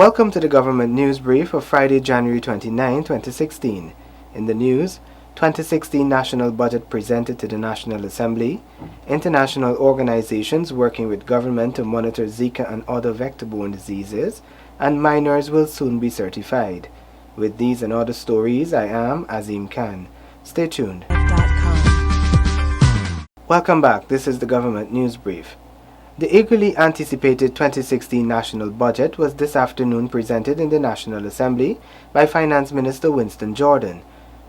Welcome to the Government News Brief of Friday, January 29, 2016. In the news, 2016 National Budget presented to the National Assembly, international organizations working with government to monitor Zika and other vector-borne diseases, and minors will soon be certified. With these and other stories, I am Azim Khan. Stay tuned. Welcome back. This is the Government News Brief. The eagerly anticipated 2016 national budget was this afternoon presented in the National Assembly by Finance Minister Winston Jordan.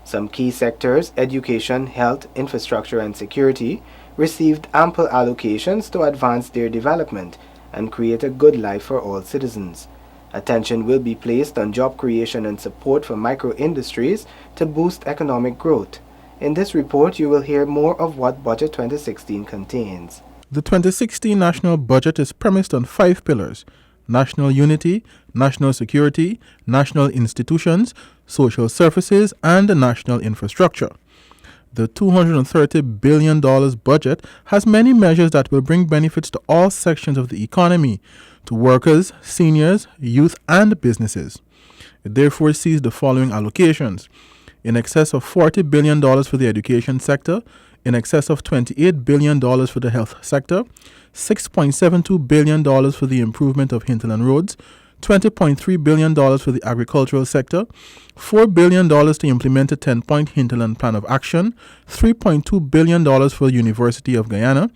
Some key sectors, education, health, infrastructure and security, received ample allocations to advance their development and create a good life for all citizens. Attention will be placed on job creation and support for micro-industries to boost economic growth. In this report, you will hear more of what Budget 2016 contains. The 2016 national budget is premised on 5 pillars: national unity, national security, national institutions, social services, and national infrastructure. The $230 billion budget has many measures that will bring benefits to all sections of the economy, to workers, seniors, youth, and businesses. It therefore sees the following allocations: in excess of $40 billion for the education sector, in excess of $28 billion for the health sector, $6.72 billion for the improvement of hinterland roads, $20.3 billion for the agricultural sector, $4 billion to implement a 10-point hinterland plan of action, $3.2 billion for the University of Guyana,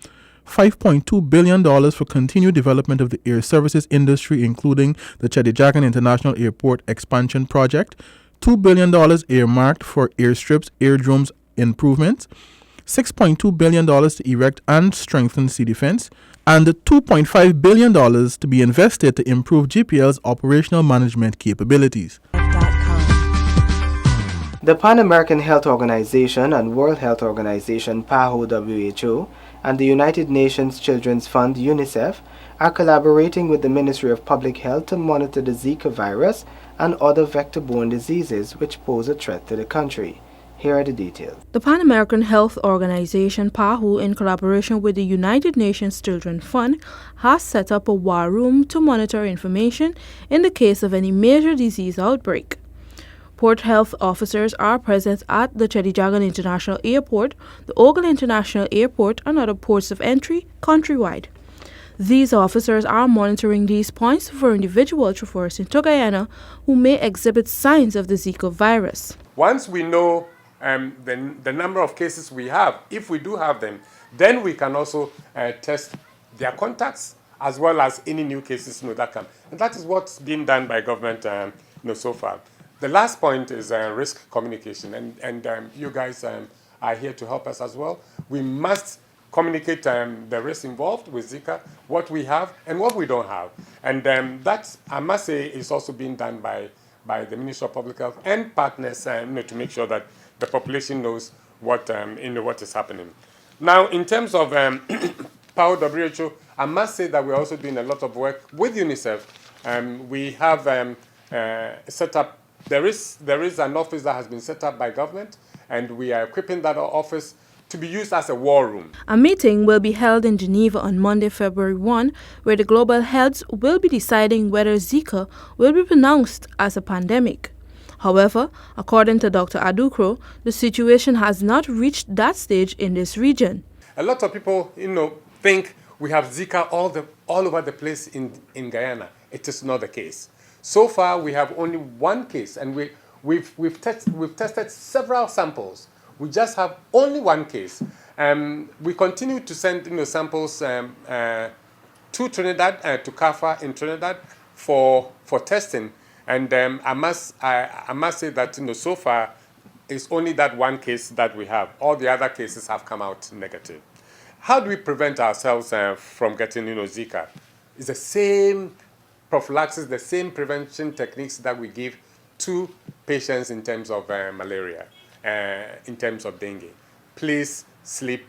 $5.2 billion for continued development of the air services industry, including the Chedijagan International Airport expansion project, $2 billion earmarked for airstrips, airdromes improvements, $6.2 billion to erect and strengthen sea defense, and $2.5 billion to be invested to improve GPL's operational management capabilities. The Pan American Health Organization and World Health Organization PAHO WHO and the United Nations Children's Fund UNICEF are collaborating with the Ministry of Public Health to monitor the Zika virus and other vector-borne diseases which pose a threat to the country. Here are the details. The Pan American Health Organization PAHO, in collaboration with the United Nations Children's Fund, has set up a war room to monitor information in the case of any major disease outbreak. Port health officers are present at the Chedijagan International Airport, the Ogle International Airport, and other ports of entry countrywide. These officers are monitoring these points for individuals traversing to Guyana who may exhibit signs of the Zika virus. Once we know the number of cases we have, if we do have them, then we can also test their contacts as well as any new cases that come. And that is what's been done by government so far. The last point is risk communication, and you guys are here to help us as well. We must communicate the risks involved with Zika, what we have and what we don't have. And that, I must say, is also being done by the Ministry of Public Health and partners to make sure that the population knows what is happening. Now, in terms of PAHO WHO, I must say that we're also doing a lot of work with UNICEF. We have set up, there is an office that has been set up by government, and we are equipping that office to be used as a war room. A meeting will be held in Geneva on Monday, February 1, where the global heads will be deciding whether Zika will be pronounced as a pandemic. However, according to Dr. Adukro, the situation has not reached that stage in this region. A lot of people, think we have Zika all over the place in Guyana. It is not the case. So far, we have only one case, and we've tested several samples. We just have only one case. We continue to send samples to Trinidad, to CAFA in Trinidad for testing. And I must say that so far it's only that one case that we have. All the other cases have come out negative. How do we prevent ourselves from getting Zika? It's the same prophylaxis, the same prevention techniques that we give to patients in terms of malaria, in terms of dengue. Please sleep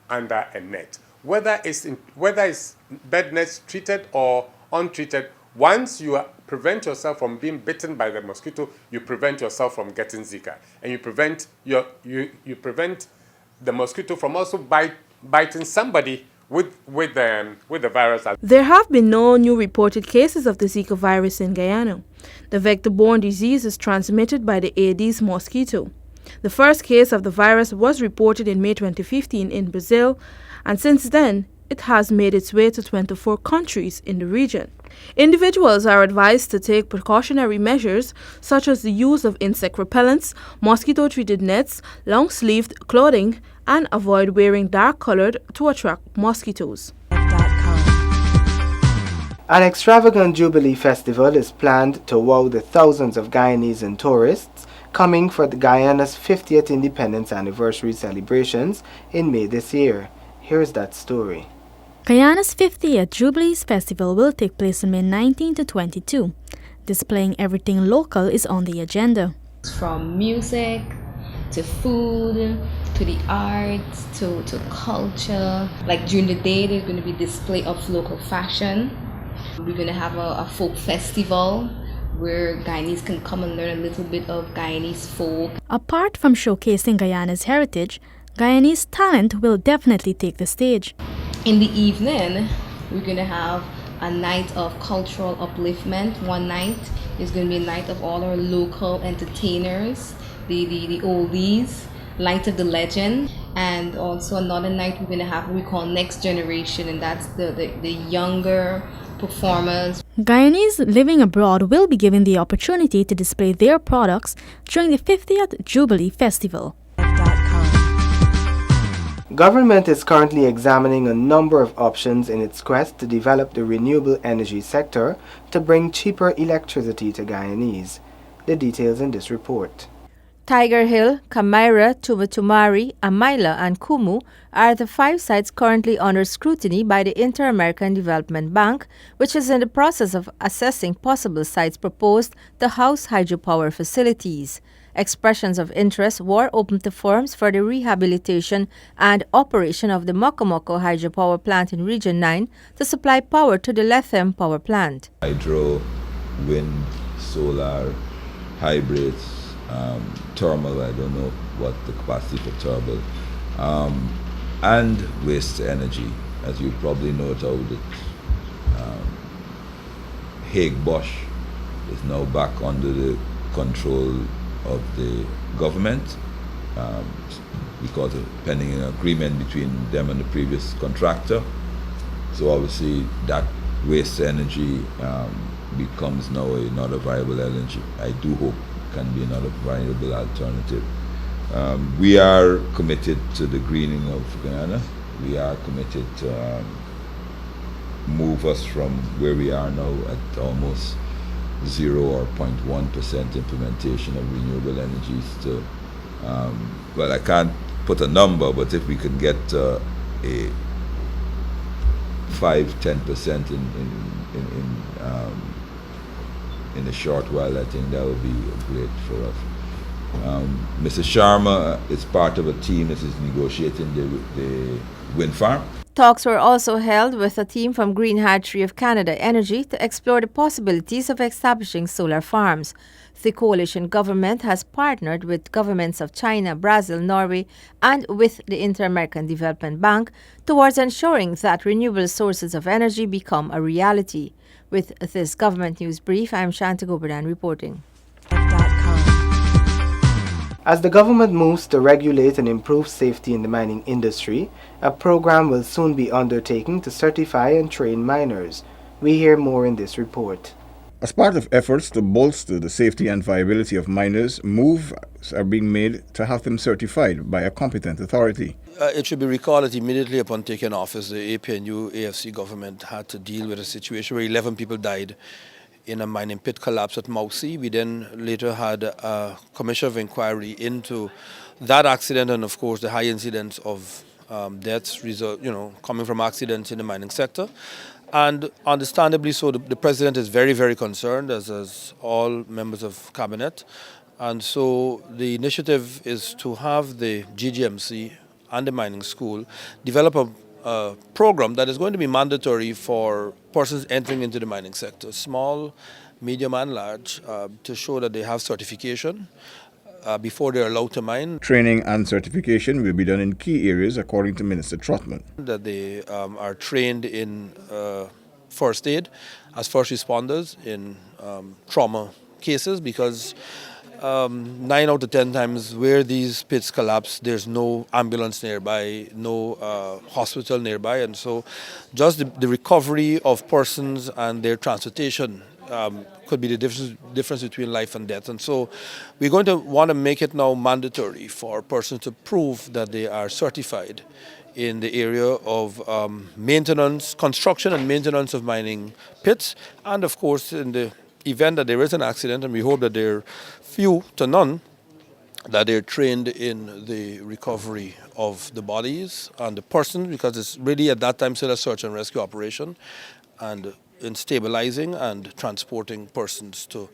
under a net. Whether it's bed nets treated or untreated, once you prevent yourself from being bitten by the mosquito, you prevent yourself from getting Zika, and you prevent the mosquito from also biting somebody with the virus. There have been no new reported cases of the Zika virus in Guyana. The vector-borne disease is transmitted by the Aedes mosquito. The first case of the virus was reported in May 2015 in Brazil, and since then, it has made its way to 24 countries in the region. Individuals are advised to take precautionary measures such as the use of insect repellents, mosquito-treated nets, long-sleeved clothing, and avoid wearing dark-colored to attract mosquitoes. An extravagant Jubilee Festival is planned to wow the thousands of Guyanese and tourists coming for the Guyana's 50th Independence Anniversary celebrations in May this year. Here's that story. Guyana's 50th Jubilee Festival will take place on May 19 to 22. Displaying everything local is on the agenda. From music to food to the arts to culture. Like during the day, there's going to be display of local fashion. We're going to have a folk festival where Guyanese can come and learn a little bit of Guyanese folk. Apart from showcasing Guyana's heritage, Guyanese talent will definitely take the stage. In the evening, we're going to have a night of cultural upliftment. One night is going to be a night of all our local entertainers, the oldies, Light of the Legend. And also another night we're going to have what we call Next Generation, and that's the younger performers. Guyanese living abroad will be given the opportunity to display their products during the 50th Jubilee Festival. Government is currently examining a number of options in its quest to develop the renewable energy sector to bring cheaper electricity to Guyanese. The details in this report. Tiger Hill, Camira, Tumatumari, Amaila, and Kumu are the 5 sites currently under scrutiny by the Inter-American Development Bank, which is in the process of assessing possible sites proposed to house hydropower facilities. Expressions of interest were open to firms for the rehabilitation and operation of the Mokomoko hydropower plant in Region 9 to supply power to the Lethem power plant. Hydro, wind, solar, hybrids, thermal, I don't know what the capacity for thermal, and waste energy. As you probably know, that Hague-Bosch is now back under the control of the government because of pending an agreement between them and the previous contractor. So obviously that waste energy becomes now another viable energy. I do hope can be another viable alternative. We are committed to the greening of Guyana. We are committed to move us from where we are now at almost 0 or 0.1% implementation of renewable energies to, well, I can't put a number, but if we can get a 5-10% in a short while, I think that would be great for us. Mrs. Sharma is part of a team that is negotiating the wind farm. Talks were also held with a team from Green Hatchery of Canada Energy to explore the possibilities of establishing solar farms. The coalition government has partnered with governments of China, Brazil, Norway, and with the Inter-American Development Bank towards ensuring that renewable sources of energy become a reality. With this government news brief, I am Shanta Goberdan reporting. As the government moves to regulate and improve safety in the mining industry, a program will soon be undertaken to certify and train miners. We hear more in this report. As part of efforts to bolster the safety and viability of miners, moves are being made to have them certified by a competent authority. It should be recalled that immediately upon taking office, the APNU AFC government had to deal with a situation where 11 people died in a mining pit collapse at Mausi. We then later had a commission of inquiry into that accident and, of course, the high incidence of deaths coming from accidents in the mining sector. And understandably so, the president is very, very concerned, as all members of cabinet. And so the initiative is to have the GGMC and the mining school develop a program that is going to be mandatory for persons entering into the mining sector, small, medium and large, to show that they have certification. before they're allowed to mine. Training and certification will be done in key areas, according to Minister Trotman. That they are trained in first aid as first responders in trauma cases, because 9 out of 10 times where these pits collapse, there's no ambulance nearby, no hospital nearby, and so just the recovery of persons and their transportation could be the difference between life and death. And so we're going to want to make it now mandatory for persons to prove that they are certified in the area of maintenance, construction and maintenance of mining pits, and of course in the event that there is an accident, and we hope that there are few to none, that they're trained in the recovery of the bodies and the person, because it's really at that time still a search and rescue operation, and in stabilizing and transporting persons to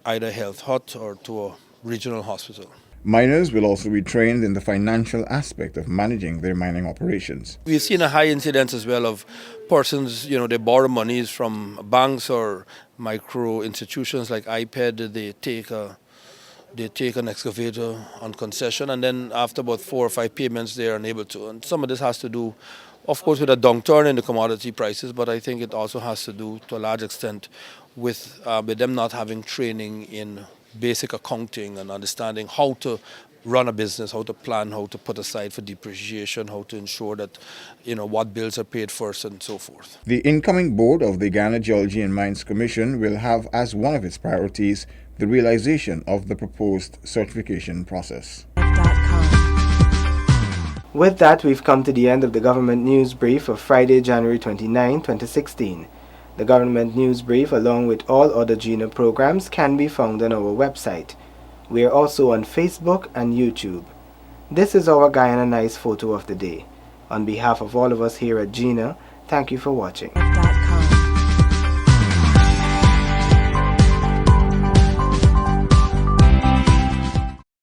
either health hut or to a regional hospital. Miners will also be trained in the financial aspect of managing their mining operations. We've seen a high incidence as well of persons, they borrow monies from banks or micro institutions like IPED. They take an excavator on concession, and then after about 4 or 5 payments, they are unable to. And some of this has to do, of course, with a downturn in the commodity prices, but I think it also has to do, to a large extent, with them not having training in basic accounting and understanding how to run a business, how to plan, how to put aside for depreciation, how to ensure that, what bills are paid first and so forth. The incoming board of the Guyana Geology and Mines Commission will have as one of its priorities the realization of the proposed certification process. With that, we've come to the end of the government news brief of Friday, January 29, 2016. The government news brief, along with all other GINA programs, can be found on our website. We are also on Facebook and YouTube. This is our Guyana Nice photo of the day. On behalf of all of us here at GINA, thank you for watching.